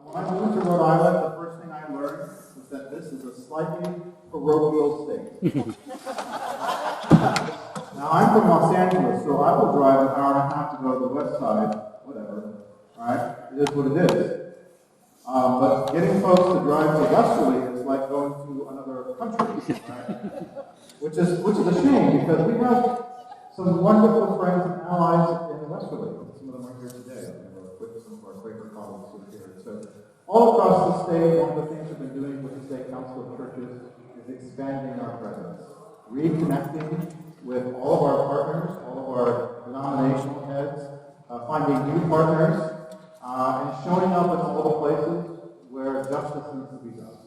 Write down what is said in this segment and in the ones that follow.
When I moved to Rhode Island, the first thing I learned was that this is a slightly parochial state. Now, I'm from Los Angeles, so I will drive an hour and a half to go to the west side, whatever, right? It is what it is. But getting folks to drive to Westerly is like going to another country, right? Which is a shame, because we have some wonderful friends and allies in Westerly. Some of them are here today. With some of our Quaker colleagues who are here. So all across the state, one of the things we've been doing with the State Council of Churches is expanding our presence, reconnecting with all of our partners, all of our denominational heads, finding new partners, and showing up in all the places where justice needs to be done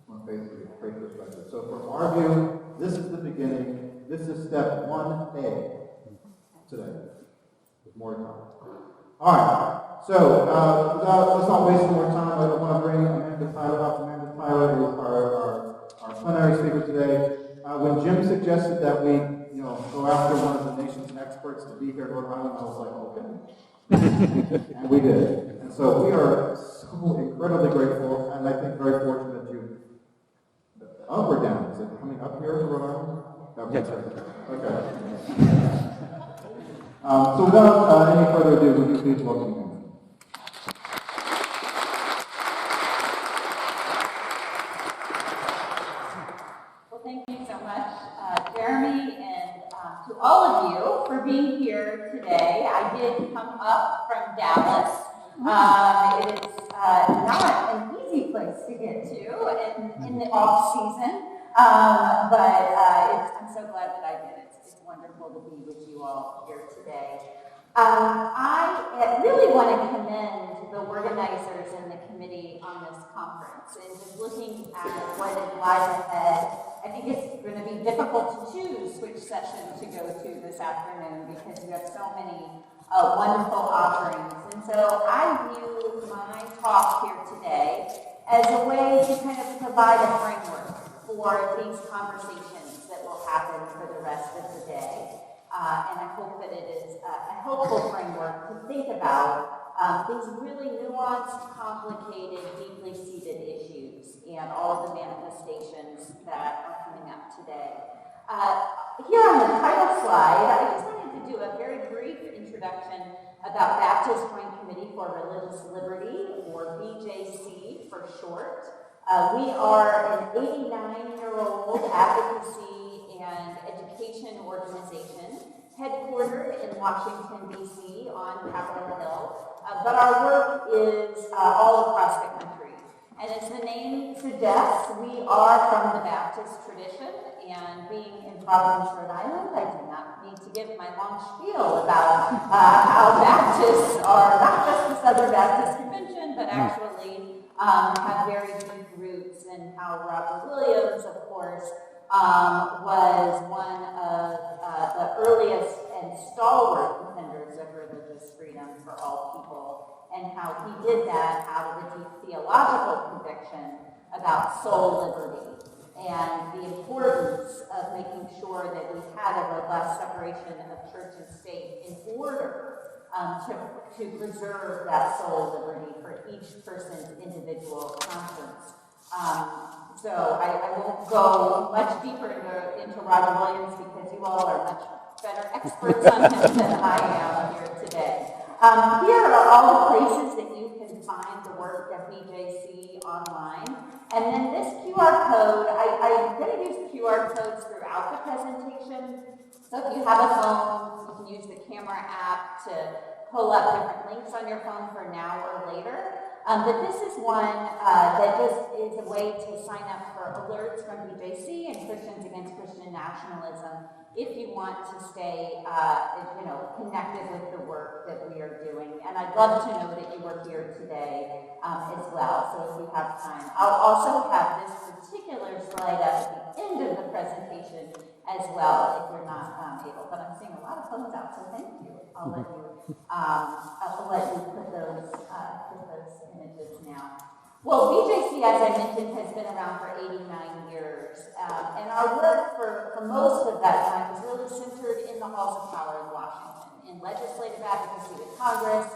from a faith perspective. So from our view, this is the beginning. This is step 1A today. There's more to come. All right. So let's not waste more time. I want to bring Amanda Tyler up. Amanda Tyler is our plenary speaker today. When Jim suggested that we go after one of the nation's experts to be here at Rhode Island, I was like, okay. And we did. And so we are so incredibly grateful, and I think very fortunate that you... Up or down? Is it coming up here to Rhode Island? Yes. Okay. So without any further ado, would you please welcome him? Well, thank you so much, Jeremy, and to all of you for being here today. I did come up from Dallas. It is not an easy place to get to in the off season, but I'm so glad that I did. It's wonderful to be with you all here today. I really want to commend the organizers and the committee on this conference, and just looking at what lies ahead. I think it's going to be difficult to choose which session to go to this afternoon because you have so many wonderful offerings. And so I view my talk here today as a way to kind of provide a framework for these conversations that will happen for the rest of the day. And I hope that it is a helpful framework to think about these really nuanced, complicated, deeply seated issues and all of the manifestations that are coming up today. Here on the title slide, I just wanted to do a very brief introduction about Baptist Joint Committee for Religious Liberty, or BJC for short. We are an 89-year-old advocacy and education organization headquartered in Washington, D.C. on Capitol Hill, but our work is all across the country. And as the name suggests, we are from the Baptist tradition, and being in Providence, Rhode Island, I do not need to give my long spiel about how Baptists are not just the Southern Baptist Convention, but actually have very deep roots, and how Robert Williams, of course, was one of the earliest and stalwart defenders of religious freedom for all people, and how he did that out of a deep theological conviction about soul liberty and the importance of making sure that we had a robust separation of church and state in order to preserve that soul liberty for each person's individual conscience. So I won't go much deeper into Robert Williams because you all are much better experts on him than I am here today. Here are all the places that you can find the work of BJC online. And then this QR code, I'm going to use QR codes throughout the presentation. So if you have a phone, you can use the camera app to pull up different links on your phone for now or later. But this is one that just is a way to sign up for alerts from BJC and Christians Against Christian Nationalism if you want to stay connected with the work that we are doing. And I'd love to know that you were here today as well, so if you have time. I'll also have this particular slide up at the end of the presentation as well if you're not able. But I'm seeing a lot of phones out, so thank you. I'll let you put those images now. Well, BJC, as I mentioned, has been around for 89 years, and our work for most of that time was really centered in the halls of power in Washington, in legislative advocacy with Congress,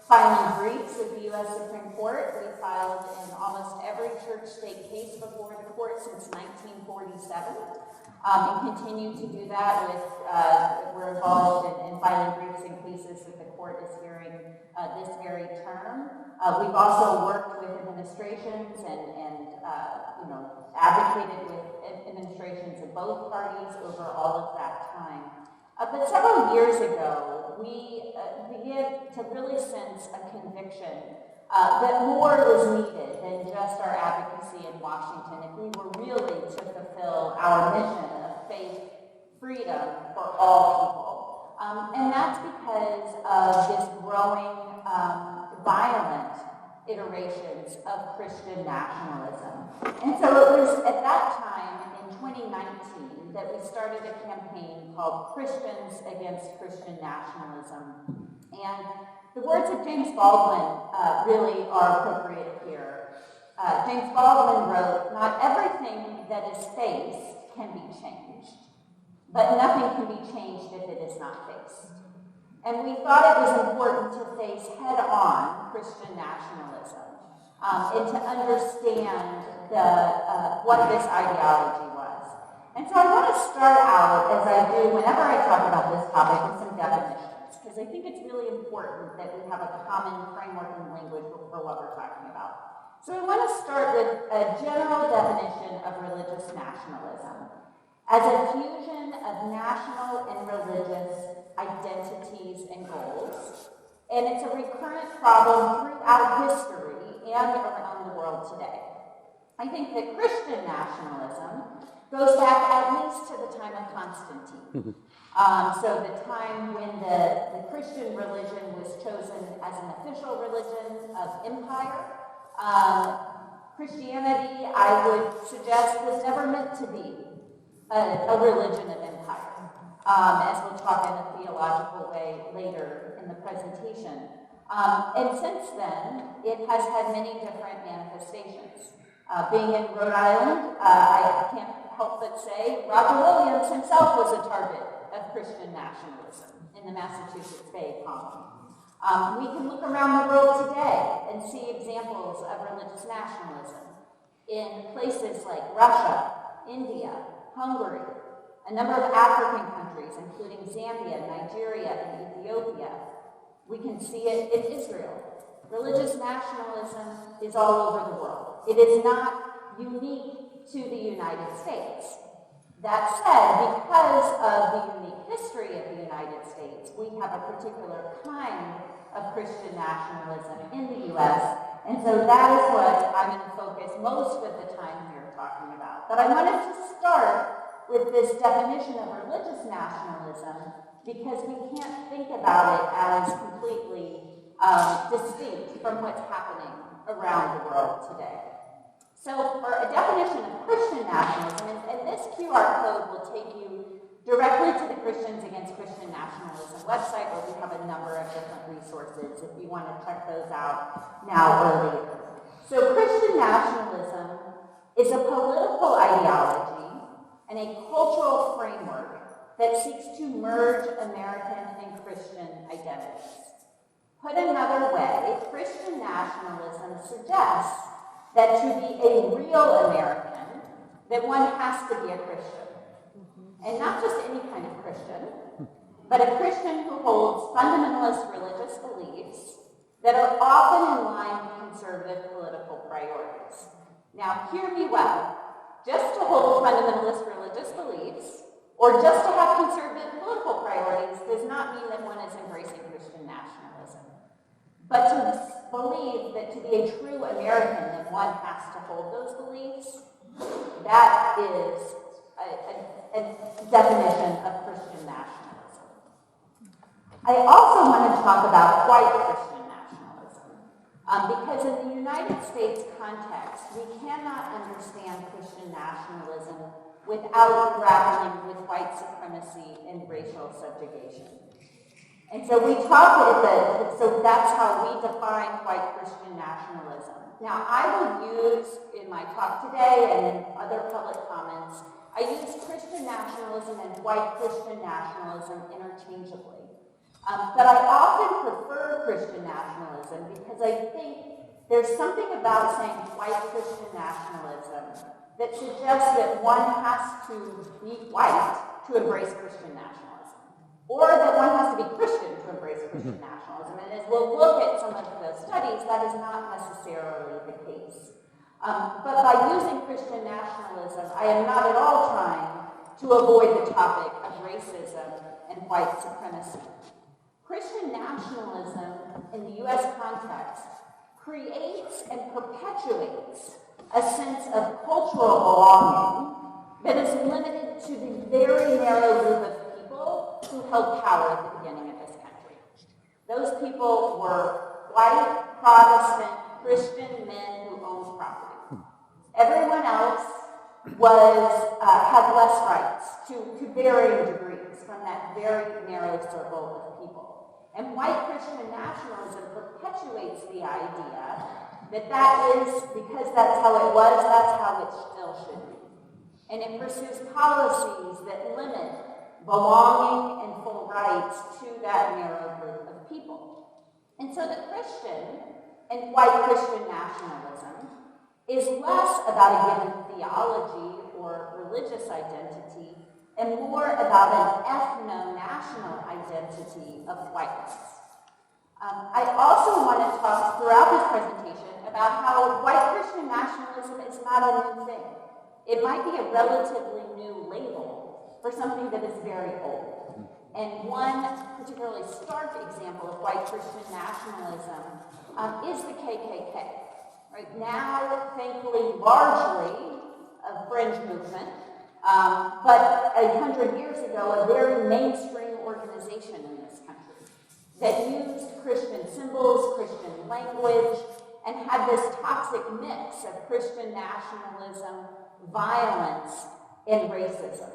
filing briefs with the U.S. Supreme Court. We filed in almost every church state case before the court since 1947, and continue to do that with, we're involved in filing briefs in cases that the court is hearing this very term. We've also worked with administrations and advocated with administrations of both parties over all of that time. But several years ago, we began to really sense a conviction that more was needed than just our advocacy in Washington if we were really to fulfill our mission of faith freedom for all people. And that's because of this growing violent iterations of Christian nationalism. And so it was at that time in 2019 that we started a campaign called Christians Against Christian Nationalism. And the words of James Baldwin really are appropriate here. James Baldwin wrote, "Not everything that is faced can be changed, but nothing can be changed if it is not faced." And we thought it was important to face head-on Christian nationalism and to understand what this ideology was. And so I want to start out, as I do whenever I talk about this topic, with some definitions, because I think it's really important that we have a common framework and language for what we're talking about. So I want to start with a general definition of religious nationalism as a fusion of national and religious identities and goals, and it's a recurrent problem throughout history and around the world today. I think that Christian nationalism goes back at least to the time of Constantine. So the time when the Christian religion was chosen as an official religion of empire. Christianity, I would suggest, was never meant to be a religion of empire, as we'll talk in a theological way later in the presentation. And since then, it has had many different manifestations. Being in Rhode Island, I can't help but say Roger Williams himself was a target of Christian nationalism in the Massachusetts Bay Colony. We can look around the world today and see examples of religious nationalism in places like Russia, India, Hungary, a number of African countries, including Zambia, Nigeria, and Ethiopia. We can see it in Israel. Religious nationalism is all over the world. It is not unique to the United States. That said, because of the unique history of the United States, we have a particular kind of Christian nationalism in the U.S., and so that is what I'm going to focus most of the time here talking about. But I wanted to start with this definition of religious nationalism because we can't think about it as completely distinct from what's happening around the world today. So for a definition of Christian nationalism, and this QR code will take you directly to the Christians Against Christian Nationalism website, where we have a number of different resources if you want to check those out now or later. So Christian nationalism is a political ideology and a cultural framework that seeks to merge American and Christian identities. Put another way, Christian nationalism suggests that to be a real American, that one has to be a Christian. And not just any kind of Christian, but a Christian who holds fundamentalist religious beliefs that are often in line with conservative political priorities. Now, hear me well. Just to hold fundamentalist religious beliefs, or just to have conservative political priorities, does not mean that one is embracing Christian nationalism. But to believe that to be a true American, that one has to hold those beliefs, that is a definition of Christian nationalism. I also want to talk about white Christian nationalism, because in the United States context, we cannot understand Christian nationalism without grappling with white supremacy and racial subjugation. And so we talk so that's how we define white Christian nationalism. Now, I will use in my talk today and in other public comments, I use Christian nationalism and white Christian nationalism interchangeably. But I often prefer Christian nationalism because I think there's something about saying white Christian nationalism that suggests that one has to be white to embrace Christian nationalism, or that one has to be Christian to embrace Christian nationalism. And as we'll look at some of those studies, that is not necessarily the case. But by using Christian nationalism, I am not at all trying to avoid the topic of racism and white supremacy. Christian nationalism in the U.S. context creates and perpetuates a sense of cultural belonging that is limited to the very narrow group of people who held power at the beginning of this country. Those people were white, Protestant, Christian men who owned property. Everyone else had less rights to varying degrees from that very narrow circle of people. And white Christian nationalism perpetuates the idea that is, because that's how it was, that's how it still should be. And it pursues policies that limit belonging and full rights to that narrow group of people. And so the Christian and white Christian nationalism is less about a given theology or religious identity and more about an ethno-national identity of whiteness. I also want to talk throughout this presentation about how white Christian nationalism is not a new thing. It might be a relatively new label for something that is very old. And one particularly stark example of white Christian nationalism is the KKK. Right now, thankfully, largely a fringe movement, but 100 years ago, a very mainstream organization in this country that used Christian symbols, Christian language, and had this toxic mix of Christian nationalism, violence, and racism,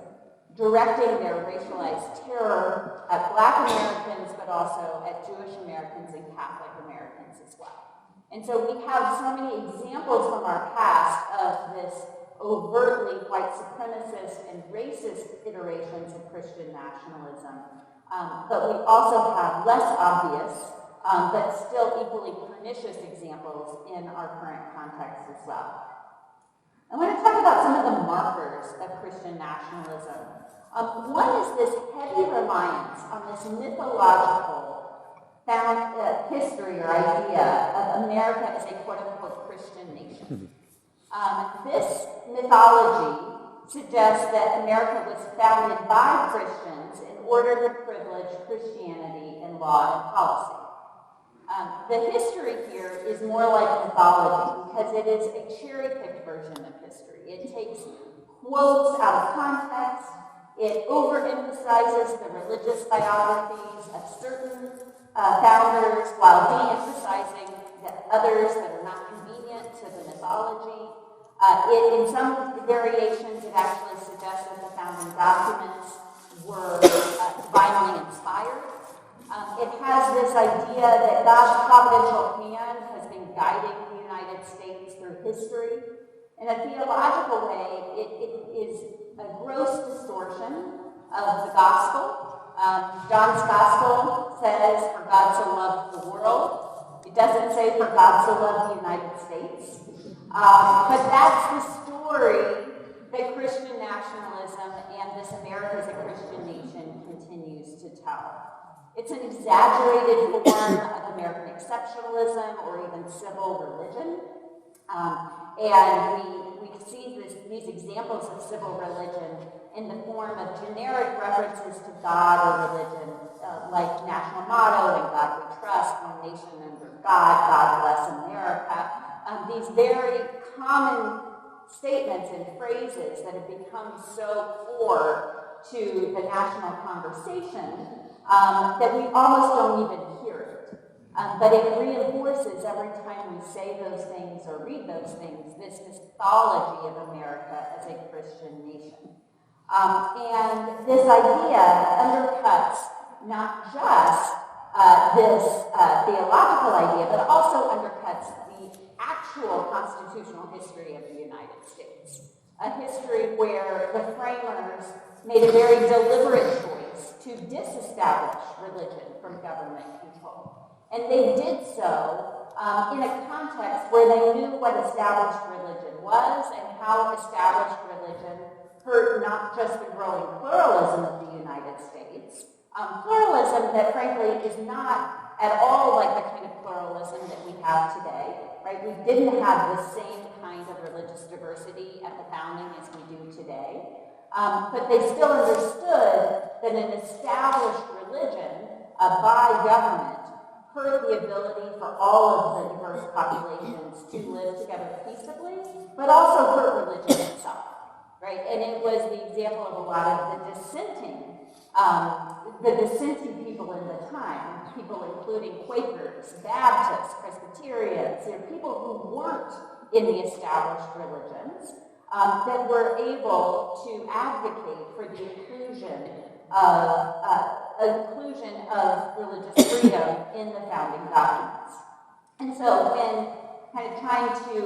directing their racialized terror at Black Americans, but also at Jewish Americans and Catholic Americans as well. And so we have so many examples from our past of this overtly white supremacist and racist iterations of Christian nationalism, but we also have less obvious, but still equally pernicious examples in our current context as well. I want to talk about some of the markers of Christian nationalism. One is this heavy reliance on this mythological history or idea of America as a quote-unquote Christian nation. This mythology suggests that America was founded by Christians in order to privilege Christianity in law and policy. The history here is more like mythology because it is a cherry-picked version of history. It takes quotes out of context. It overemphasizes the religious biographies of certain founders while de-emphasizing the others that are not convenient to the mythology. In some variations, it actually suggests that the founding documents were divinely inspired. It has this idea that God's providential hand has been guiding the United States through history. In a theological way, it is a gross distortion of the gospel. John's gospel says, "For God so loved the world." It doesn't say, "For God so loved the United States." But that's the story that Christian nationalism and this America as a Christian nation continues to tell. It's an exaggerated form of American exceptionalism or even civil religion. And we see these examples of civil religion in the form of generic references to God or religion, like national motto, "In God we trust," "One nation under God," "God bless America." These very common statements and phrases that have become so core to the national conversation that we almost don't even hear it. But it reinforces every time we say those things or read those things, this mythology of America as a Christian nation. And this idea undercuts not just this theological idea, but also undercuts the actual constitutional history of the United States. A history where the framers made a very deliberate choice to disestablish religion from government control. And they did so in a context where they knew what established religion was and how established religion hurt not just the growing pluralism of the United States, pluralism that frankly is not at all like the kind of pluralism that we have today, right? We didn't have the same kind of religious diversity at the founding as we do today, but they still understood that an established religion by government hurt the ability for all of the diverse populations to live together peaceably, but also hurt religion itself, right? And it was the example of a lot of the dissenting people in the time, people including Quakers, Baptists, Presbyterians, people who weren't in the established religions, that were able to advocate for the inclusion of religious freedom in the founding documents. And so when kind of trying to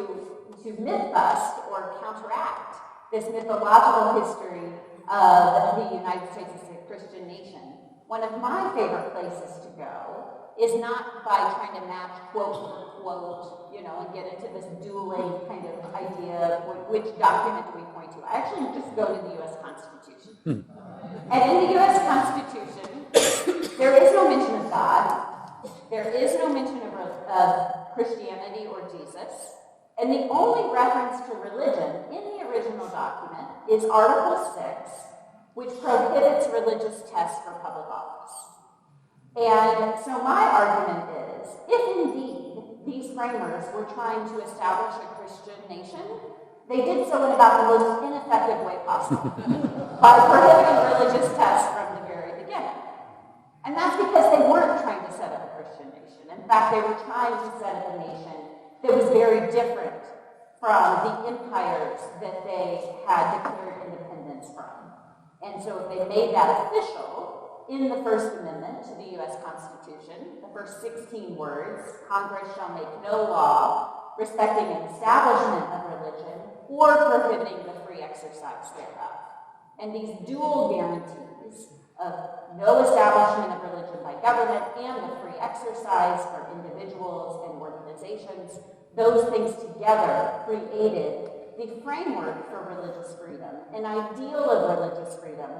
myth bust or counteract this mythological history of the United States as a Christian nation, one of my favorite places to go is not by trying to match quote for quote, and get into this dueling kind of idea of which document do we point to. I actually just go to the U.S. Constitution. And in the U.S. Constitution, there is no mention of God, there is no mention of Christianity or Jesus, and the only reference to religion in the original document is Article 6, which prohibits religious tests for public office. And so my argument is, if indeed these framers were trying to establish a Christian nation, they did so in about the most ineffective way possible, by prohibiting religious tests from the very beginning. And that's because they weren't trying to set up a Christian nation. In fact, they were trying to set up a nation that was very different from the empires that they had declared independence from. And so if they made that official in the First Amendment to the U.S. Constitution, the first 16 words, Congress shall make no law respecting an establishment of religion or prohibiting the free exercise thereof. And these dual guarantees of no establishment of religion by government and the free exercise for individuals and organizations, those things together created the framework for religious freedom, an ideal of religious freedom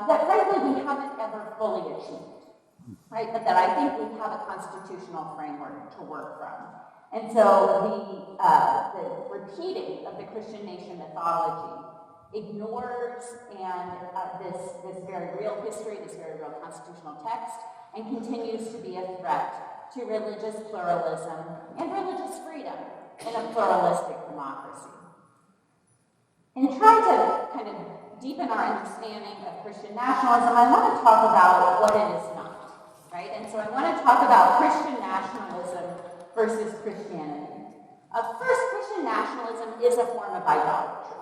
that frankly we haven't ever fully achieved, right? But that I think we have a constitutional framework to work from. And so the repeating of the Christian nation mythology ignores this very real history, this very real constitutional text, and continues to be a threat to religious pluralism and religious freedom in a pluralistic democracy. In trying to kind of deepen our understanding of Christian nationalism, I want to talk about what it is not, right? And so I want to talk about Christian nationalism versus Christianity. First, Christian nationalism is a form of idolatry.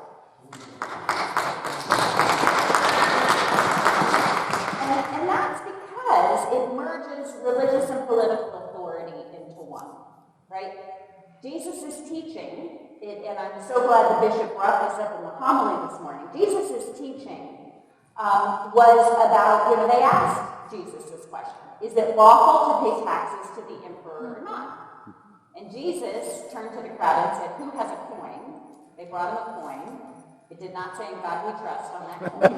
And that's because it merges religious and political authority into one, right? Jesus' teaching, and I'm so glad the bishop brought this up in the homily this morning, Jesus' teaching was about, they asked Jesus this question, is it lawful to pay taxes to the emperor or not? And Jesus turned to the crowd and said, who has a coin? They brought him a coin. It did not say, in God we trust, on that coin.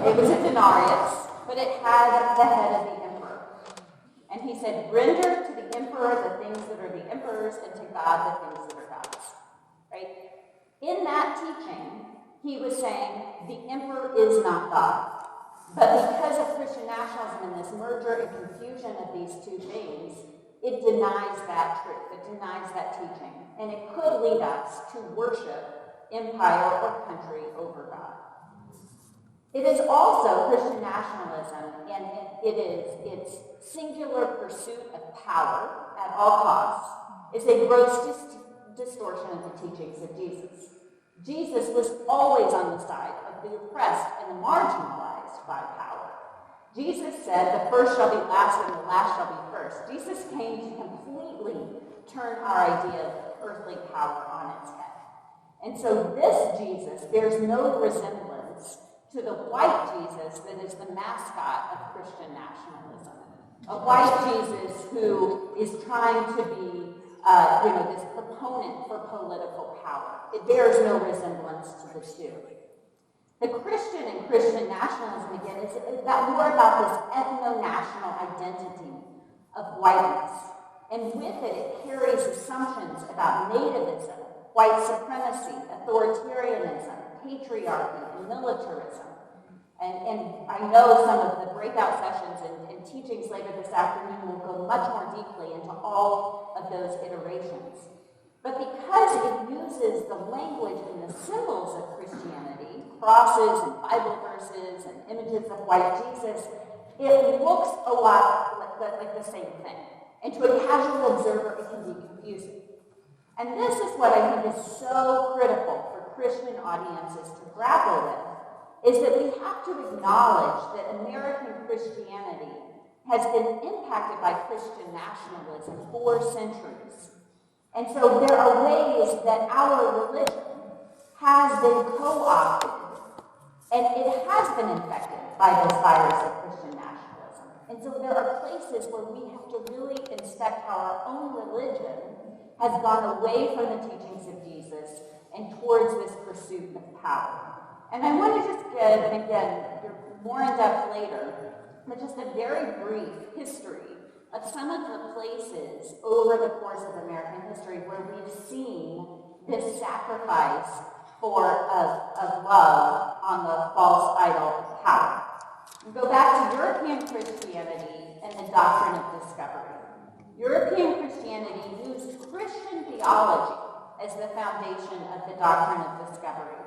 It was a denarius, but it had the head of the emperor. And he said, render to the emperor the things that are the emperor's, and to God the things that are God's. Right? In that teaching, he was saying, the emperor is not God. But because of Christian nationalism and this merger and confusion of these two things, it denies that truth. It denies that teaching. And it could lead us to worship empire or country over God. It is also Christian nationalism, and its singular pursuit of power at all costs is a gross distortion of the teachings of Jesus. Jesus was always on the side of the oppressed and the marginalized by power. Jesus said, the first shall be last and the last shall be first. Jesus came to completely turn our idea of earthly power on its head. And so this Jesus bears no resemblance to the white Jesus that is the mascot of Christian nationalism. A white Jesus who is trying to be, this proponent for political power. It bears no resemblance to the two. The Christian and Christian nationalism, again, is more about this ethno-national identity of whiteness. And with it, it carries assumptions about nativism, white supremacy, authoritarianism, patriarchy, and militarism. And I know some of the breakout sessions and teachings later this afternoon will go much more deeply into all of those iterations. But because it uses the language and the symbols of Christianity, crosses and Bible verses and images of white Jesus, it looks a lot like the same thing. And to a casual observer, it can be confusing. And this is what I think is so critical for Christian audiences to grapple with, is that we have to acknowledge that American Christianity has been impacted by Christian nationalism for centuries. And so there are ways that our religion has been co-opted, and it has been infected by this virus of Christian nationalism. And so there are places where we have to really inspect how our own religion has gone away from the teachings of Jesus and towards this pursuit of power. And I want to just give, and again, more in depth later, but just a very brief history of some of the places over the course of American history where we've seen this sacrifice of love on the false idol of power. We go back to European Christianity and the doctrine of discovery. European Christianity used Christian theology as the foundation of the doctrine of discovery.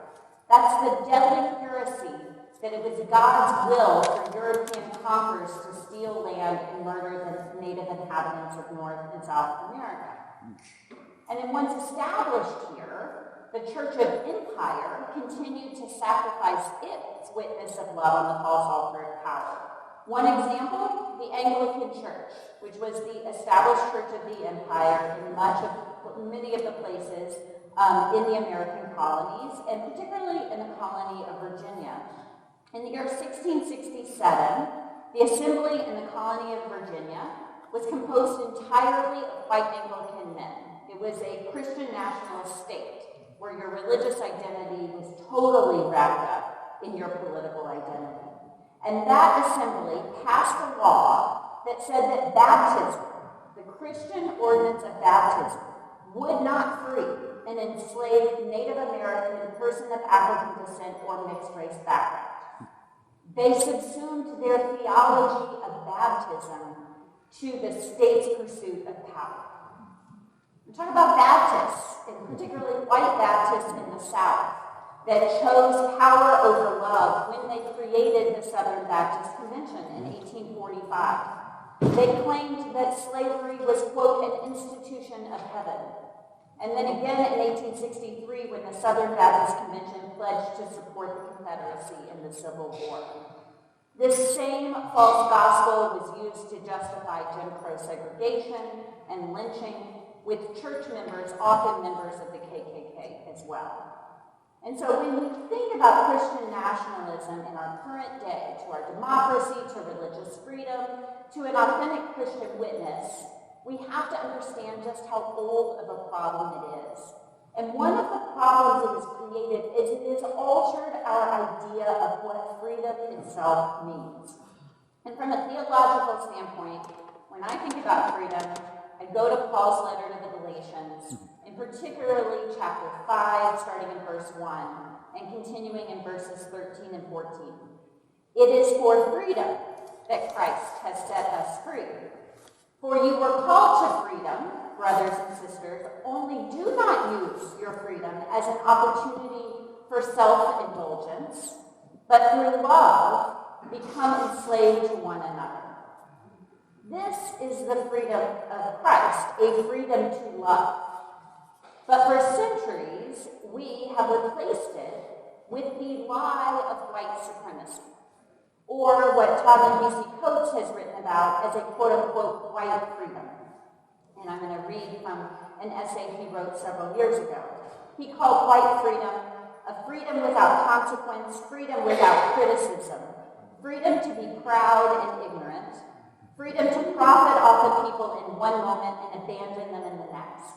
That's the deadly heresy that it was God's will for European conquerors to steal land and murder the native inhabitants of North and South America. And then once established here, the Church of Empire continued to sacrifice its witness of love on the false altar of power. One example, the Anglican Church, which was the established church of the empire in many of the places in the American colonies, and particularly in the colony of Virginia. In the year 1667, the assembly in the colony of Virginia was composed entirely of white Anglican men. It was a Christian nationalist state where your religious identity was totally wrapped up in your political identity. And that assembly passed a law that said that baptism, the Christian ordinance of baptism, would not free an enslaved Native American person of African descent or mixed race background. They subsumed their theology of baptism to the state's pursuit of power. We talk about Baptists, and particularly white Baptists in the South, that chose power over love when they created the Southern Baptist Convention in 1845. They claimed that slavery was, quote, an institution of heaven. And then again in 1863, when the Southern Baptist Convention pledged to support the Confederacy in the Civil War. This same false gospel was used to justify Jim Crow segregation and lynching, with church members, often members of the KKK as well. And so when we think about Christian nationalism in our current day, to our democracy, to religious freedom, to an authentic Christian witness, we have to understand just how old of a problem it is. And one of the problems it has created is it has altered our idea of what freedom itself means. And from a theological standpoint, when I think about freedom, I go to Paul's letter to the Galatians, and particularly chapter 5, starting in verse 1, and continuing in verses 13 and 14. It is for freedom that Christ has set us free. For you were called to freedom, brothers and sisters, only do not use your freedom as an opportunity for self-indulgence, but through love, become enslaved to one another. This is the freedom of Christ, a freedom to love. But for centuries, we have replaced it with the lie of white supremacy, or what Thomas B.C. Coates has written about as a quote-unquote white freedom. And I'm going to read from an essay he wrote several years ago. He called white freedom a freedom without consequence, freedom without criticism, freedom to be proud and ignorant, freedom to profit off of people in one moment and abandon them in the next,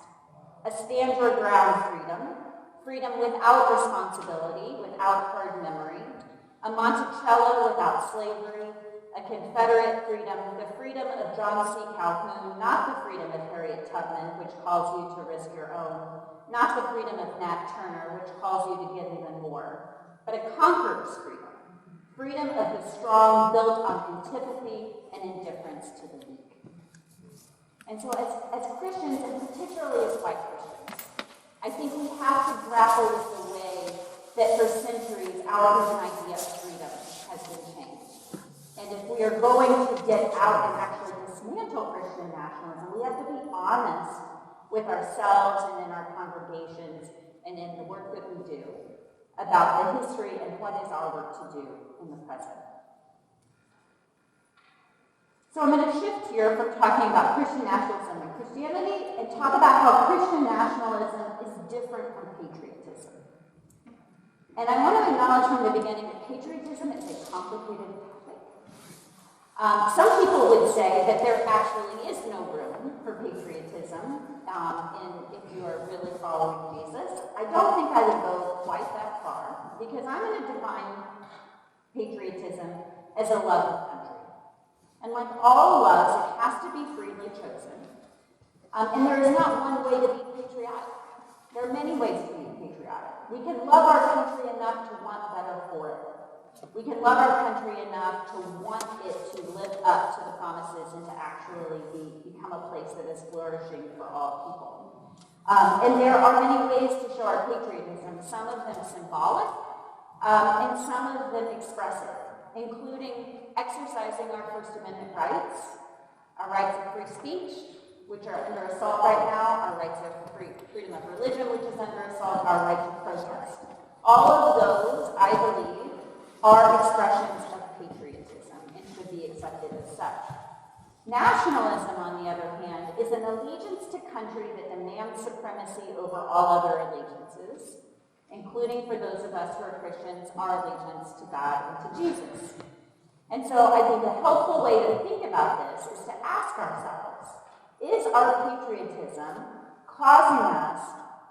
a stand your ground freedom, freedom without responsibility, without hard memory, a Monticello without slavery, a Confederate freedom, the freedom of John C. Calhoun, not the freedom of Harriet Tubman, which calls you to risk your own, not the freedom of Nat Turner, which calls you to give even more, but a conqueror's freedom, freedom of the strong built on antipathy and indifference to the weak. And so as Christians, and particularly as white Christians, I think we have to grapple with the way that for centuries our idea of freedom has been changed. And if we are going to get out and actually dismantle Christian nationalism, we have to be honest with ourselves and in our congregations and in the work that we do about the history and what is our work to do in the present. So I'm going to shift here from talking about Christian nationalism and Christianity and talk about how Christian nationalism is different from patriotism. And I want to acknowledge from the beginning that patriotism is a complicated topic. Some people would say that there actually is no room for patriotism if you are really following Jesus. I don't think I would go quite that far because I'm going to define patriotism as a love of country. And like all loves, it has to be freely chosen. And there is not one way to be patriotic. There are many ways to be patriotic. We can love our country enough to want better for it. We can love our country enough to want it to live up to the promises and to actually become a place that is flourishing for all people. And there are many ways to show our patriotism, some of them symbolic, and some of them expressive, including exercising our First Amendment rights, our rights of free speech, which are under assault right now, our rights of freedom of religion, which is under assault, our right to protest. All of those, I believe, are expressions of patriotism and should be accepted as such. Nationalism, on the other hand, is an allegiance to country that demands supremacy over all other allegiances, including for those of us who are Christians, our allegiance to God and to Jesus. And so I think a helpful way to think about this is to ask ourselves, is our patriotism causing us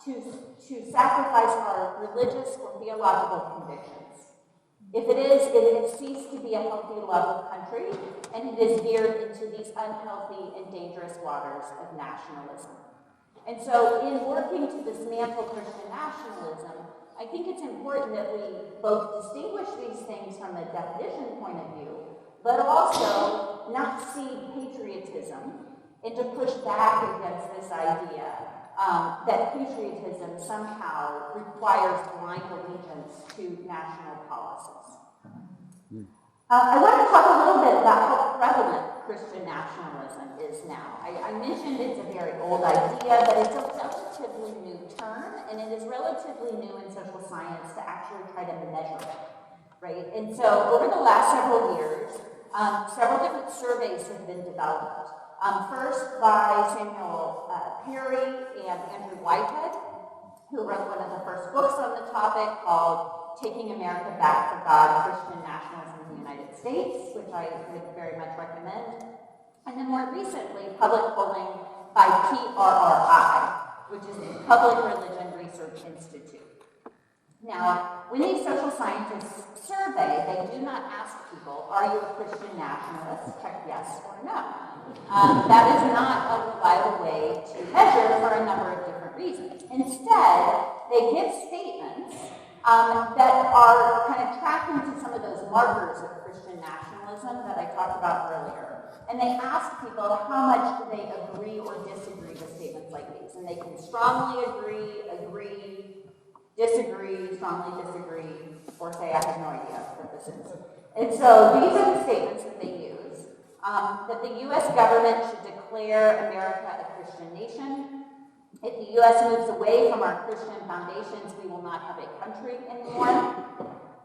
to sacrifice our religious or theological convictions? If it is, it has ceased to be a healthy love of country, and it is veered into these unhealthy and dangerous waters of nationalism. And so in working to dismantle Christian nationalism, I think it's important that we both distinguish these things from a definition point of view, but also not see patriotism and to push back against this idea that patriotism somehow requires blind allegiance to national policies. I want to talk a little bit about how prevalent Christian nationalism is now. I mentioned it's a very old idea, but it's a relatively new term, and it is relatively new in social science to actually try to measure it, right? And so over the last several years, several different surveys have been developed. First by Samuel Perry and Andrew Whitehead, who wrote one of the first books on the topic called Taking America Back for God, Christian Nationalism in the United States, which I would very much recommend. And then more recently, public polling by PRRI, which is the Public Religion Research Institute. Now, when these social scientists survey, they do not ask people, are you a Christian nationalist? Check yes or no. That is not a reliable way to measure for a number of different reasons. Instead, they give statements that are kind of tracking to some of those markers of Christian nationalism that I talked about earlier. And they ask people how much do they agree or disagree with statements like these. And they can strongly agree, disagree, strongly disagree, or say, I have no idea what this is. And so these are the statements that they use. That the U.S. government should declare America a Christian nation. If the U.S. moves away from our Christian foundations, we will not have a country anymore.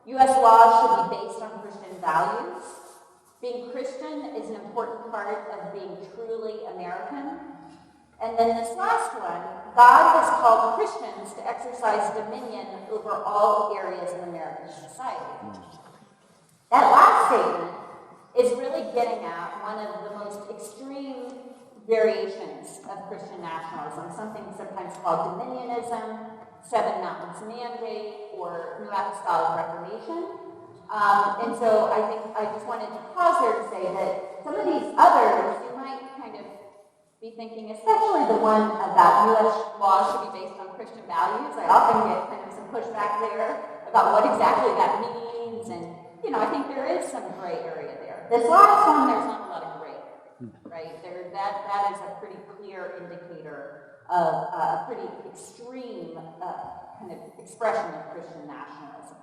U.S. laws should be based on Christian values. Being Christian is an important part of being truly American. And then this last one, God has called Christians to exercise dominion over all areas of American society. That last statement is really getting at one of the most extreme variations of Christian nationalism, something sometimes called dominionism, Seven Mountains Mandate, or New Apostolic Reformation. And so I think I just wanted to pause there to say that some of these others, you might kind of be thinking, especially the one about U.S. laws should be based on Christian values. I often get kind of some pushback there about what exactly that means, and I think there is some gray area there. This last one, there's not a lot of gray, right? That is a pretty clear indicator of a pretty extreme kind of expression of Christian nationalism.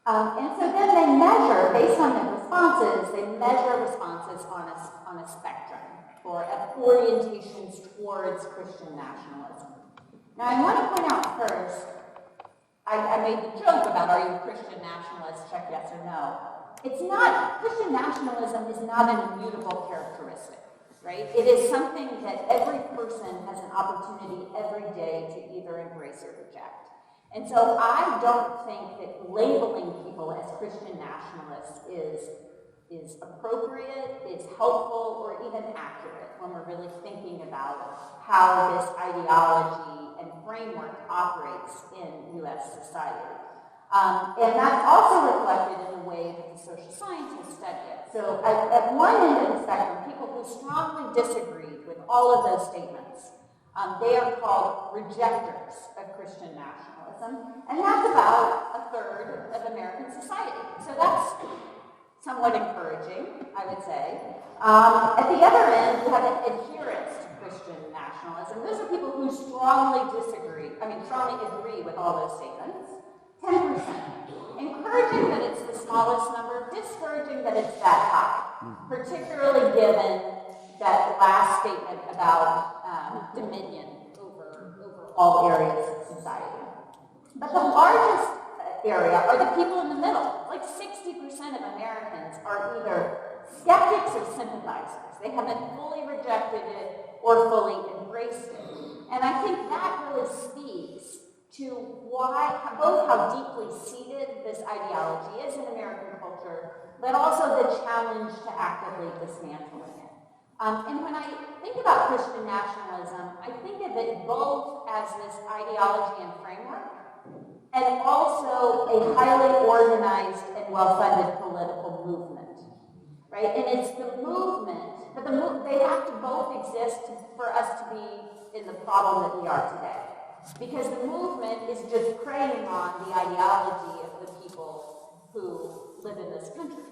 And so then they measure, based on the responses, they measure responses on a spectrum, or orientations towards Christian nationalism. Now I want to point out first, I made the joke about, are you a Christian nationalist, check yes or no. It's not, Christian nationalism is not an immutable characteristic, right? It is something that every person has an opportunity every day to either embrace or reject. And so I don't think that labeling people as Christian nationalists is appropriate, is helpful, or even accurate when we're really thinking about how this ideology and framework operates in U.S. society. And that's also reflected in the way that the social scientists study it. So at one end of the spectrum, people who strongly disagree with all of those statements, they are called rejectors of Christian nationalism, and that's about a third of American society. So that's somewhat encouraging, I would say. At the other end, you have adherents to Christian nationalism. Those are people who strongly agree with all those statements. 10%. Encouraging that it's the smallest number, discouraging that it's that high, particularly given that last statement about dominion over all areas of society. But the largest area are the people in the middle. Like 60% of Americans are either skeptics or sympathizers. They haven't fully rejected it or fully embraced it. And I think that really speaks to both how deeply seated this ideology is in American culture, but also the challenge to actively dismantling it. And when I think about Christian nationalism, I think of it both as this ideology and framework, and also a highly organized and well-funded political movement, right? And it's the movement, but they have to both exist for us to be in the problem that we are today. Because the movement is just preying on the ideology of the people who live in this country.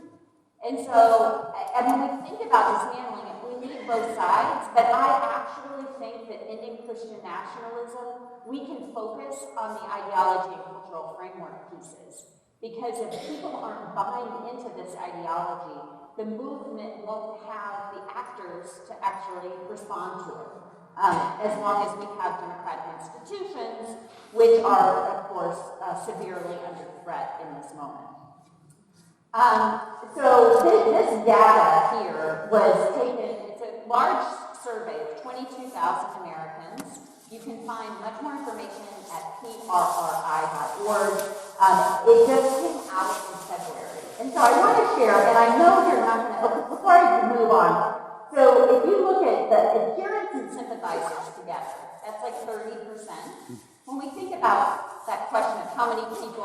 And so, when we think about dismantling it, we need both sides, but I actually think that ending Christian nationalism, we can focus on the ideology and cultural framework pieces. Because if people aren't buying into this ideology, the movement won't have the actors to actually respond to it. As long as we have democratic institutions, which are, of course, severely under threat in this moment. So this data here was taken, it's a large survey of 22,000 Americans. You can find much more information at prri.org. It just came out in February. And so I want to share, and I know you're not going to, before I move on, so if you look at the adherents and sympathizers together, that's like 30%. When we think about that question of how many people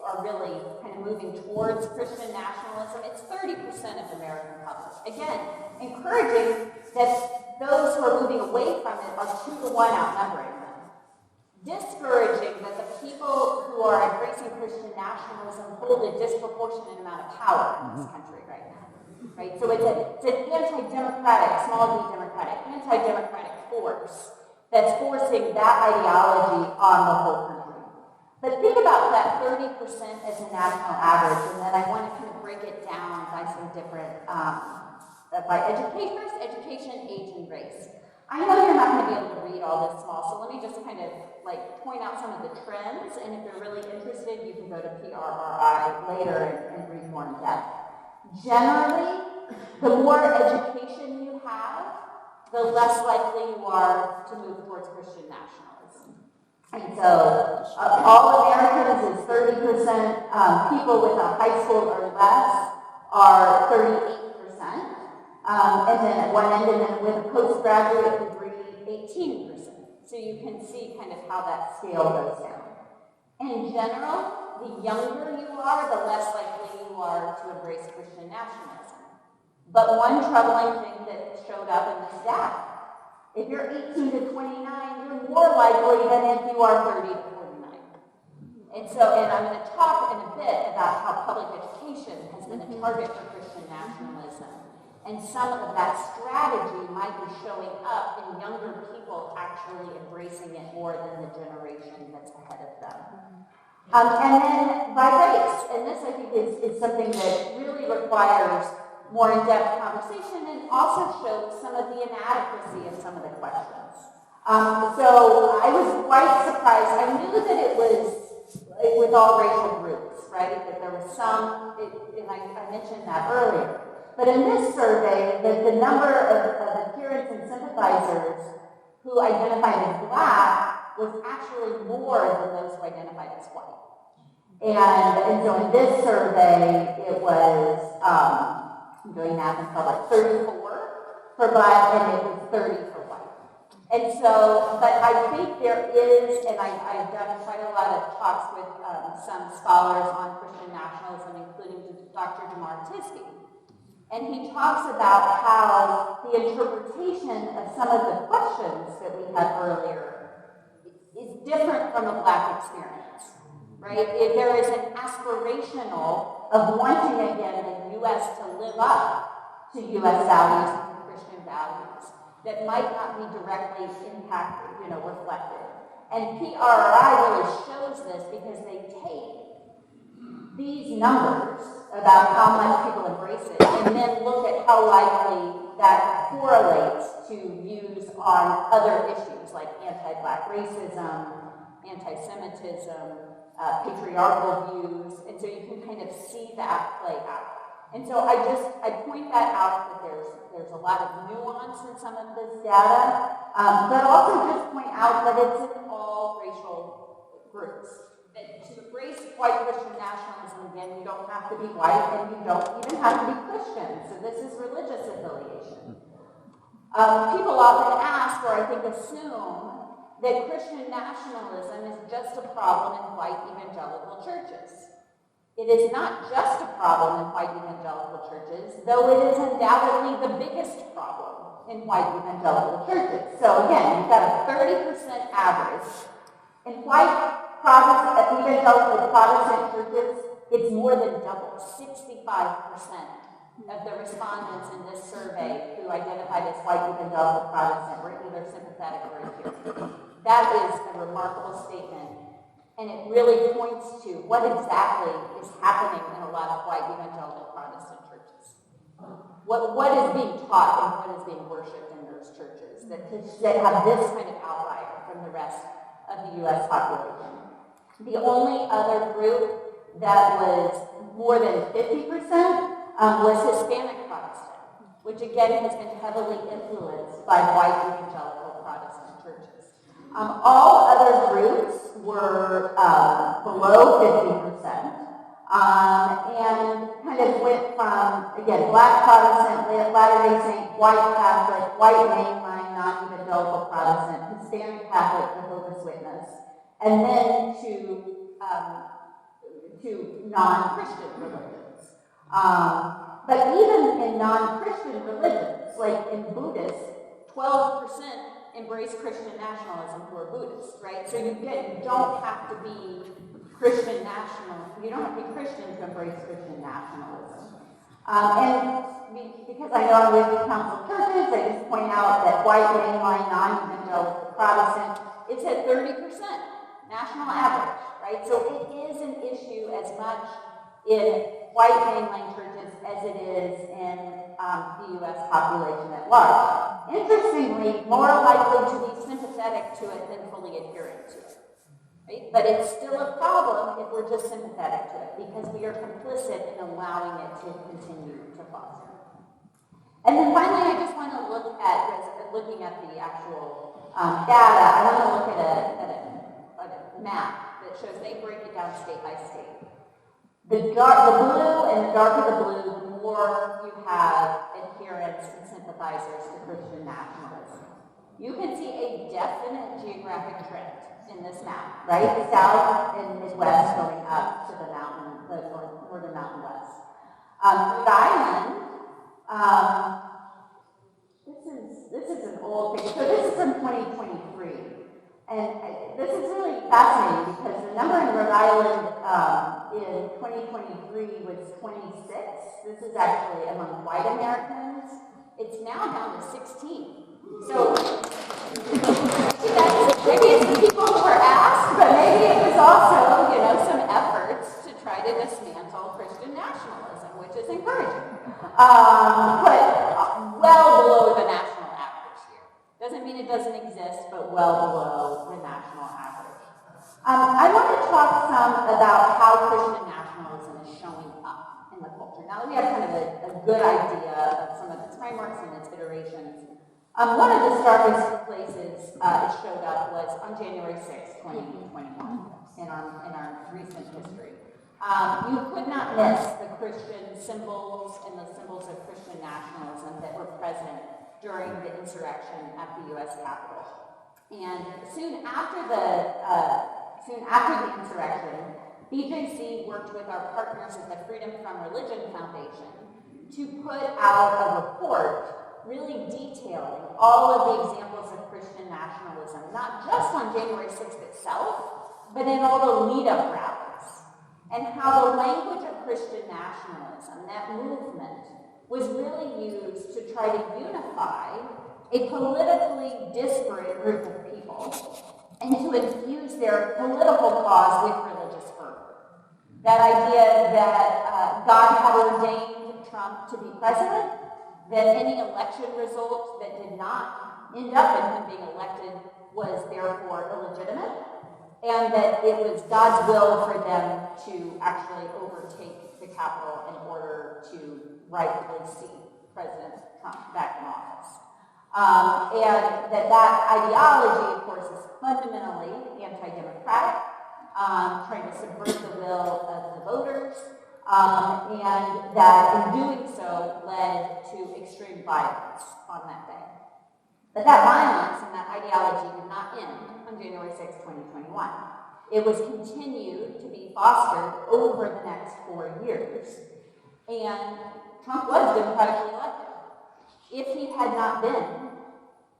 are really kind of moving towards Christian nationalism, it's 30% of the American public. Again, encouraging that those who are moving away from it are 2-to-1 outnumbering them. Discouraging that the people who are embracing Christian nationalism hold a disproportionate amount of power in this country right now. Right? So it's an anti-democratic, small d democratic, anti-democratic force that's forcing that ideology on the whole country. But think about that 30% as a national average, and then I want to kind of break it down by some different, by education, age, and race. I know you're not going to be able to read all this small, so let me just kind of point out some of the trends, and if you're really interested, you can go to PRRI later and read more in depth. Generally, the more education you have, the less likely you are to move towards Christian nationalism. And so all Americans is 30%, people with a high school or less are 38%, and then at one end, and then with a postgraduate degree, 18%. So you can see kind of how that scale goes down. In general, the younger you are, the less likely you are to embrace Christian nationalism. But one troubling thing that showed up in this data, if you're 18 to 29, you're more likely than if you are 30 to 49. And I'm going to talk in a bit about how public education has been a target for Christian nationalism. And some of that strategy might be showing up in younger people actually embracing it more than the generation that's ahead of them. And then by race, and this I think is something that really requires more in-depth conversation and also shows some of the inadequacy of some of the questions. So I was quite surprised. I knew that it was with all racial groups, right? That there was some, and I mentioned that earlier. But in this survey, the number of adherents and sympathizers who identified as Black was actually more than those who identified as white. And so in this survey, it was, I'm doing math in public, 34 for Black, and it was 30 for white. And so, but I think there is, and I've done quite a lot of talks with some scholars on Christian nationalism, including Dr. Damar Tisky. And he talks about how the interpretation of some of the questions that we had earlier is different from a Black experience, right? There is an aspirational of wanting again the U.S. to live up to U.S. values and to Christian values that might not be directly impacted, reflected. And PRI really shows this because they take these numbers about how much people embrace it, and then look at how likely that correlates to views on other issues like anti-Black racism, anti-Semitism, patriarchal views, and so you can kind of see that play out. And so I point that out that there's a lot of nuance in some of this data, but also just point out that it's in all racial groups. That to embrace white Christian nationalism, again, you don't have to be white and you don't even have to be Christian. So this is religious affiliation. People often ask, or I think assume, that Christian nationalism is just a problem in white evangelical churches. It is not just a problem in white evangelical churches, though it is undoubtedly the biggest problem in white evangelical churches. So again, you've got a 30% average. In white evangelical Protestant churches, it's more than double. 65% of the respondents in this survey who identified as white evangelical Protestant were either sympathetic or adherent. That is a remarkable statement, and it really points to what exactly is happening in a lot of white evangelical Protestant churches. What is being taught and what is being worshipped in those churches that have this kind of outlier from the rest of the U.S. population. The only other group that was more than 50% was Hispanic Protestant, which again has been heavily influenced by white evangelical Protestant churches. All other groups were below 50%, and kind of went from, again, Black Protestant, Latter-day Saint, white Catholic, white mainline, non-evangelical Protestant, Hispanic Catholic, Jehovah's Witness, and then to non-Christian religions. But even in non-Christian religions, like in Buddhists, 12% embrace Christian nationalism who are Buddhists, right? So you don't have to be Christian national. You don't have to be Christian to embrace Christian nationalism. And because I know I'm with council churches, I just point out that white mainline non-evangelical Protestant, it's at 30%. National average, right? So it is an issue as much in white mainline churches as it is in the U.S. population at large. Interestingly, more likely to be sympathetic to it than fully adherent to it, right? But it's still a problem if we're just sympathetic to it because we are complicit in allowing it to continue to foster. And then finally, I just want to look at, looking at the actual data, I want to look at a map that shows they break it down state by state. The blue and the darker the blue, the more you have adherents and sympathizers to Christian nationalism. You can see a definite geographic trend in this map, right? The south and Midwest going up to the northern mountain west. Rhode Island, this is an old picture. So this is from 2023. And this is really fascinating because the number in Rhode Island in 2023 was 26. This is actually among white Americans. It's now down to 16. So maybe it's the people who were asked, but maybe it was also, some efforts to try to dismantle Christian nationalism, which is encouraging. But well below the national average here. Doesn't mean it doesn't exist, but well below the national average. I want to talk some about how Christian nationalism is showing up in the culture. Now that we have kind of a good idea of some of its frameworks and its iterations, one of the starkest places it showed up was on January 6, 2021, in our recent history. You could not miss the Christian symbols and the symbols of Christian nationalism that were present during the insurrection at the U.S. Capitol. And soon after the insurrection, BJC worked with our partners at the Freedom from Religion Foundation to put out a report really detailing all of the examples of Christian nationalism, not just on January 6th itself, but in all the lead-up rallies, and how the language of Christian nationalism, that movement, was really used to try to unify a politically disparate group of people and to infuse their political cause with religious fervor. That idea that God had ordained Trump to be president, that any election result that did not end up in him being elected was therefore illegitimate, and that it was God's will for them to actually overtake the Capitol in order to rightfully seat President Trump back in office. And that ideology, of course, is fundamentally anti-democratic, trying to subvert the will of the voters, and that in doing so led to extreme violence on that day. But that violence and that ideology did not end on January 6, 2021. It was continued to be fostered over the next 4 years, and Trump was democratically elected. If he had not been,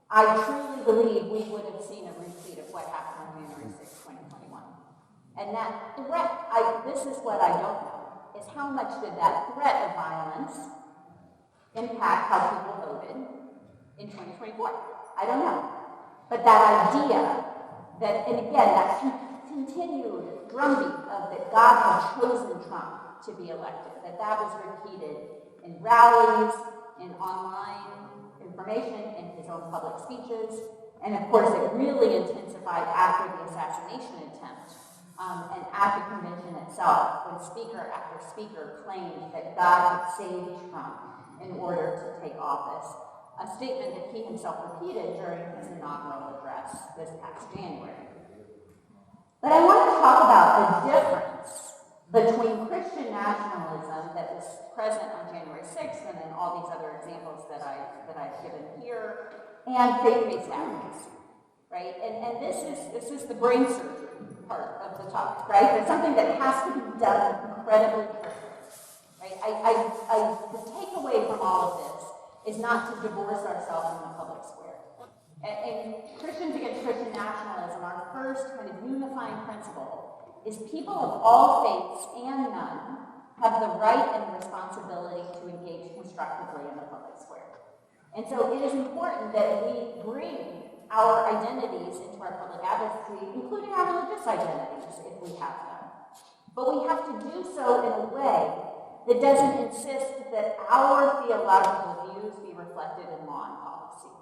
I truly believe we would have seen a repeat of what happened on January 6, 2021. And that threat, this is what I don't know, is how much did that threat of violence impact how people voted in 2024? I don't know. But that idea that, and again, that continued drumbeat of that God had chosen Trump to be elected, that was repeated in rallies, in online information, in his own public speeches, and of course it really intensified after the assassination attempt and at the convention itself, when speaker after speaker claimed that God had saved Trump in order to take office, a statement that he himself repeated during his inaugural address this past January. But I want to talk about the difference between Christian nationalism that was present on January 6th and in all these other examples that I've given here, and faith-based advocacy, right? And this is the brain surgery part of the topic, right? It's something that has to be done incredibly carefully, right? The takeaway from all of this is not to divorce ourselves from the public square. And Christians Against Christian Nationalism, our first kind of unifying principle is people of all faiths and none have the right and the responsibility to engage constructively in the public square. And so it is important that we bring our identities into our public advocacy, including our religious identities, if we have them. But we have to do so in a way that doesn't insist that our theological views be reflected in law and policy.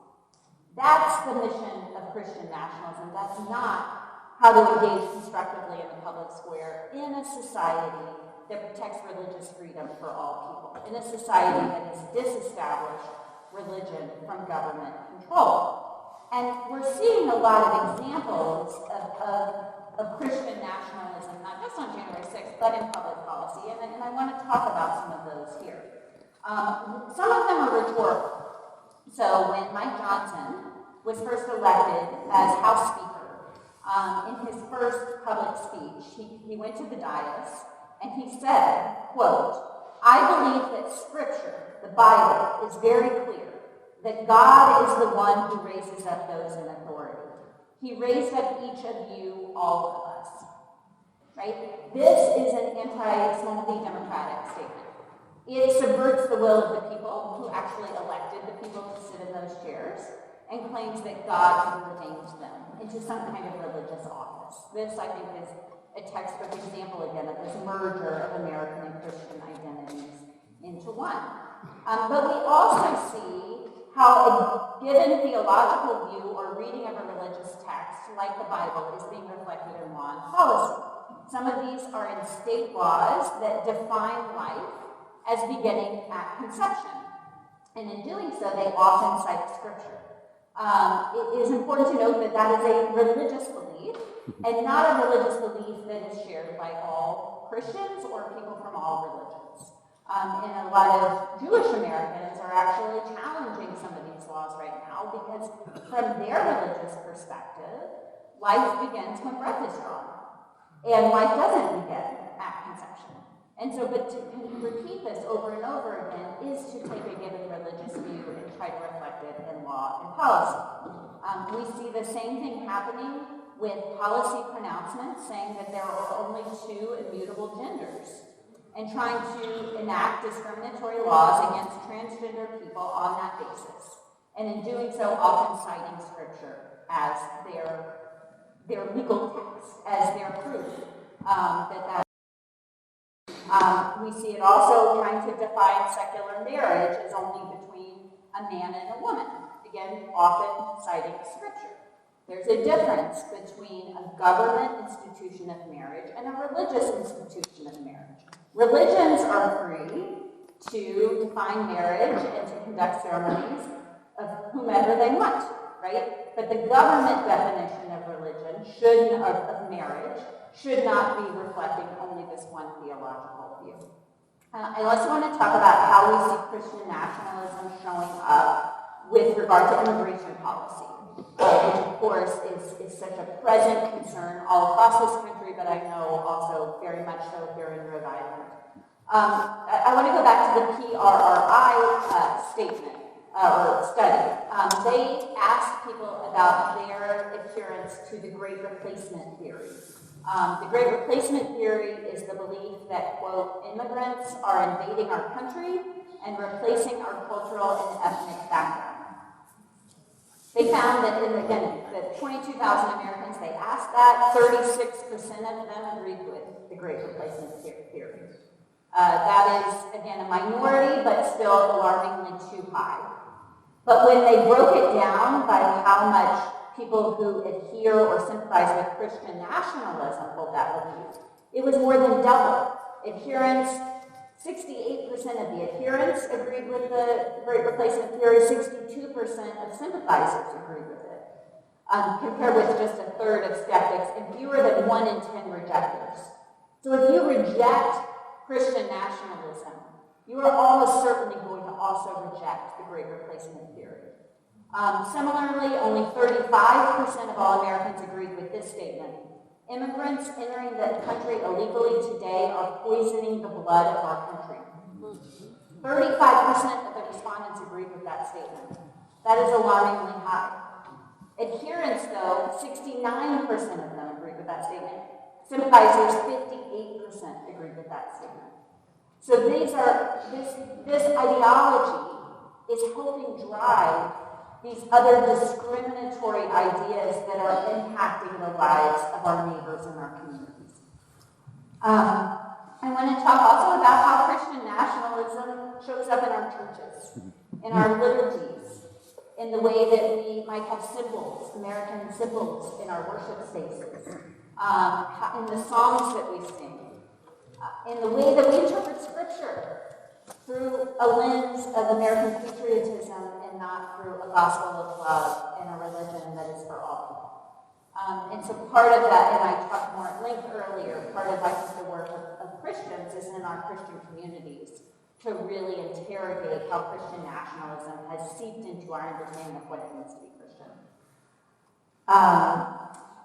That's the mission of Christian nationalism. That's not how to engage constructively in the public square in a society that protects religious freedom for all people, in a society that is disestablished religion from government control. And we're seeing a lot of examples of Christian nationalism, not just on January 6th, but in public policy. And I want to talk about some of those here. Some of them are rhetorical. So when Mike Johnson was first elected as House Speaker, in his first public speech, he went to the dais and he said, quote, "I believe that Scripture, the Bible, is very clear that God is the one who raises up those in authority. He raised up each of you, all of us." Right? This is an anti-small d democratic statement. It subverts the will of the people who actually elected the people to sit in those chairs and claims that God has ordained them into some kind of religious office. This, I think, is a textbook example, again, of this merger of American and Christian identities into one. But we also see how a given theological view or reading of a religious text, like the Bible, is being reflected in law and policy. Some of these are in state laws that define life as beginning at conception. And in doing so, they often cite Scripture. It is important to note that that is a religious belief, and not a religious belief that is shared by all Christians or people from all religions. And a lot of Jewish Americans are actually challenging some of these laws right now because from their religious perspective, life begins when breath is drawn. And life doesn't begin at conception. And so, but to repeat this over and over again is to take a given religious view and try to reflect it in law and policy. We see the same thing happening with policy pronouncements saying that there are only two immutable genders and trying to enact discriminatory laws against transgender people on that basis. And in doing so, often citing Scripture as their legal text, as their proof that we see it also trying to define secular marriage as only between a man and a woman. Again, often citing Scripture. There's a difference between a government institution of marriage and a religious institution of marriage. Religions are free to define marriage and to conduct ceremonies of whomever they want, right? But the government definition of religion of marriage should not be reflecting only this one theological view. I also want to talk about how we see Christian nationalism showing up with regard to immigration policy, which of course is such a present concern all across this country, but I know also very much so here in Rhode Island. I want to go back to the PRRI statement or study. They asked people about their adherence to the Great Replacement theory. The Great Replacement theory is the belief that, quote, immigrants are invading our country and replacing our cultural and ethnic background. They found that, the 22,000 Americans they asked that, 36% of them agreed with the Great Replacement theory. That is, again, a minority, but still alarmingly too high. But when they broke it down by how much people who adhere or sympathize with Christian nationalism hold that belief, it was more than double. Adherents, 68% of the adherents agreed with the Great Replacement theory, 62% of sympathizers agreed with it, compared with just a third of skeptics and fewer than 1 in 10 rejectors. So if you reject Christian nationalism, you are almost certainly going to also reject the Great Replacement theory. Similarly, only 35% of all Americans agreed with this statement. Immigrants entering the country illegally today are poisoning the blood of our country. 35% of the respondents agreed with that statement. That is alarmingly high. Adherents, though, 69% of them agreed with that statement. Sympathizers, 58% agreed with that statement. So this ideology is helping drive these other discriminatory ideas that are impacting the lives of our neighbors and our communities. I want to talk also about how Christian nationalism shows up in our churches, in our liturgies, in the way that we might have symbols, American symbols in our worship spaces, in the songs that we sing, in the way that we interpret Scripture through a lens of American patriotism and and not through a gospel of love and a religion that is for all. And so part of that, and I talked more at length earlier, part of, I think, the work of Christians is in our Christian communities to really interrogate how Christian nationalism has seeped into our understanding of what it means to be Christian.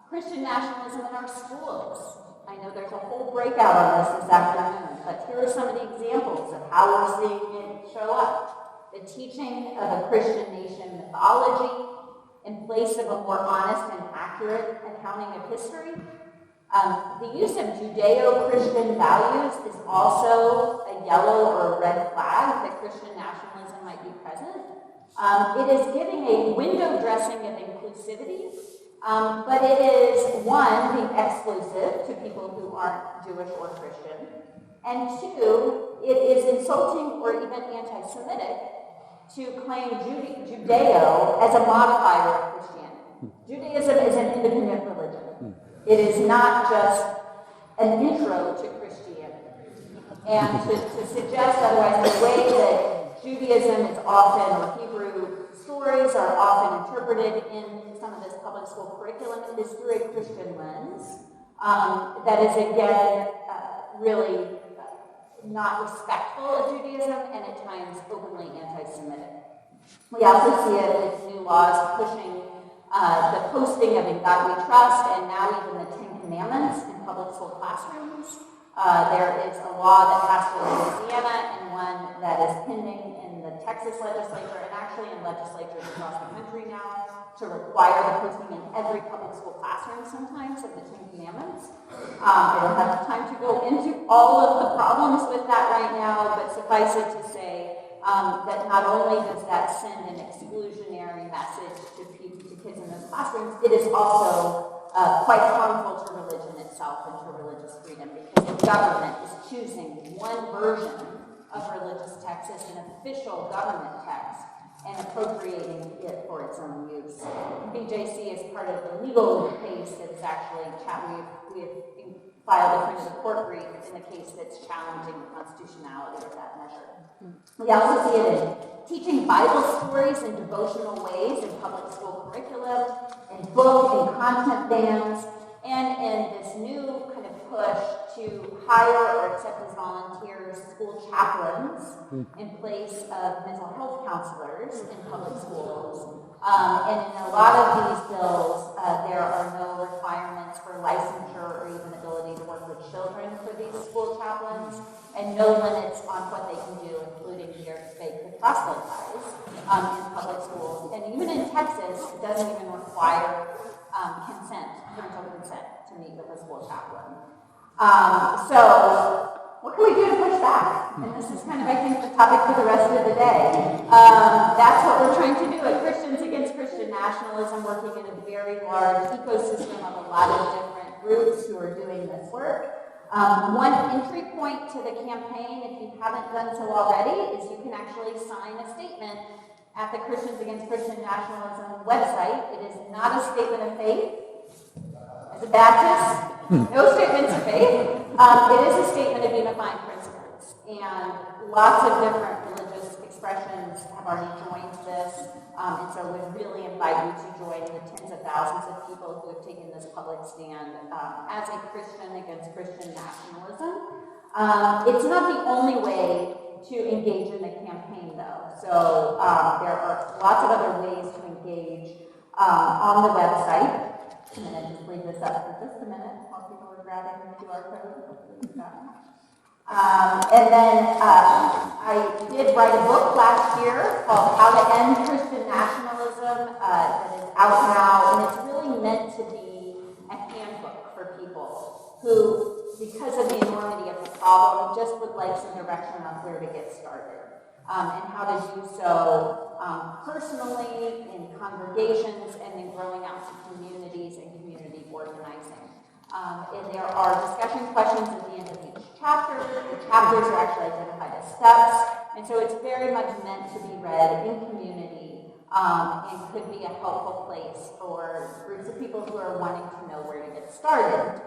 Christian nationalism in our schools. I know there's a whole breakout on this afternoon, but here are some of the examples of how we're seeing it show up. The teaching of a Christian nation mythology in place of a more honest and accurate accounting of history. The use of Judeo-Christian values is also a yellow or a red flag that Christian nationalism might be present. It is giving a window dressing of inclusivity, but it is, one, being exclusive to people who aren't Jewish or Christian, and two, it is insulting or even anti-Semitic to claim Judeo as a modifier of Christianity. Judaism is an independent religion. It is not just an intro to Christianity. And to suggest otherwise, the way that Judaism is often, or Hebrew stories are often interpreted in some of this public school curriculum is through a Christian lens. That is, again, really not respectful of Judaism and at times openly anti-Semitic. We also see it with new laws pushing the posting of In God We Trust and now even the Ten Commandments in public school classrooms. There is a law that passed in Louisiana and one that is pending in the Texas legislature and actually in legislatures across the country now to require the posting in every public school classroom sometimes of the Ten Commandments. I don't have time to go into all of the problems with that right now, but suffice it to say that not only does that send an exclusionary message to kids in those classrooms, it is also quite harmful to religion itself and to religious freedom because the government is choosing one version of religious text as an official government text and appropriating it for its own use. BJC is part of the legal case that's actually, we have filed a front of the court brief in the case that's challenging the constitutionality of that measure. We also see it in teaching Bible stories in devotional ways in public school curriculum, in book and content bans, and in this new kind of push to hire or accept as volunteers school chaplains in place of mental health counselors in public schools. And in a lot of these bills, there are no requirements for licensure or even ability to work with children for these school chaplains, and no limits on what they can do, including they could proselytize in public schools. And even in Texas, it doesn't even require parental consent to meet with a school chaplain. So what can we do to push back? And this is kind of, I think, the topic for the rest of the day. That's what we're trying to do at Christians Against Christian Nationalism, working in a very large ecosystem of a lot of different groups who are doing this work. One entry point to the campaign, if you haven't done so already, is you can actually sign a statement at the Christians Against Christian Nationalism website. It is not a statement of faith. As a Baptist, no statements of faith. It is a statement of unifying principles. And lots of different religious expressions have already joined this. And so we really invite you to join the tens of thousands of people who have taken this public stand as a Christian against Christian nationalism. It's not the only way to engage in the campaign, though. So there are lots of other ways to engage on the website. I'm going to just leave this up for just a minute while people are grabbing the QR code. And then I did write a book last year called How to End Christian Nationalism that is out now, and it's really meant to be a handbook for people who, because of the enormity of the problem, just would like some direction on where to get started and how to do so personally in congregations and then growing out to communities and community organizing. And there are discussion questions at the end of each chapter. The chapters are actually identified as steps, and so it's very much meant to be read in community and could be a helpful place for groups of people who are wanting to know where to get started.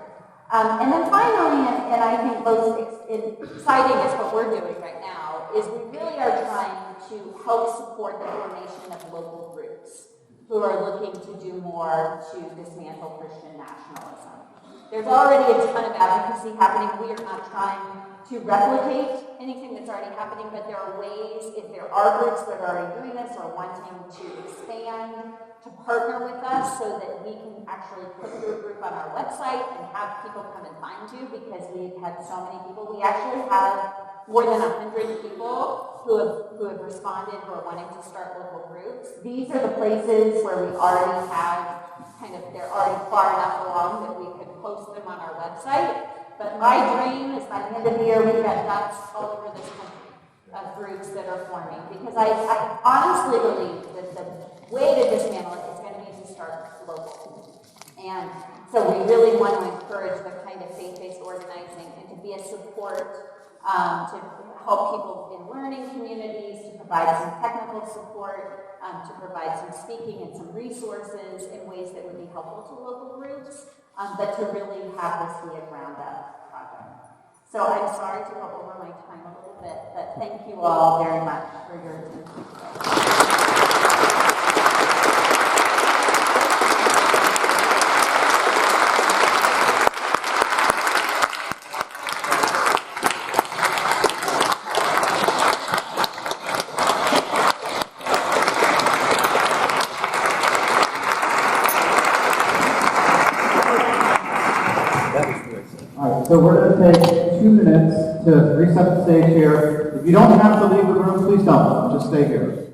And then finally, and I think most exciting is what we're doing right now, is we really are trying to help support the formation of local groups who are looking to do more to dismantle Christian nationalism. There's already a ton of advocacy happening. We are not trying to replicate anything that's already happening, but there are ways, if there are groups that are already doing this or wanting to expand, to partner with us so that we can actually put your group on our website and have people come and find you, because we've had so many people. We actually have more than 100 people who have responded, who are wanting to start local groups. These are the places where we already have they're already far enough along that we could post them on our website. But my dream is by the end of the year, we've got dots all over this country of groups that are forming. Because I honestly believe that the way to dismantle it is going to be to start local. And so we really want to encourage the kind of faith-based organizing and to be a support to help people in learning communities, to provide some technical support, to provide some speaking and some resources in ways that would be helpful to local groups, but to really have this be a ground-up project. So I'm sorry to go over my time a little bit, but thank you all very much for your attention today. So we're going to take 2 minutes to reset the stage here. If you don't have to leave the room, please don't. Just stay here.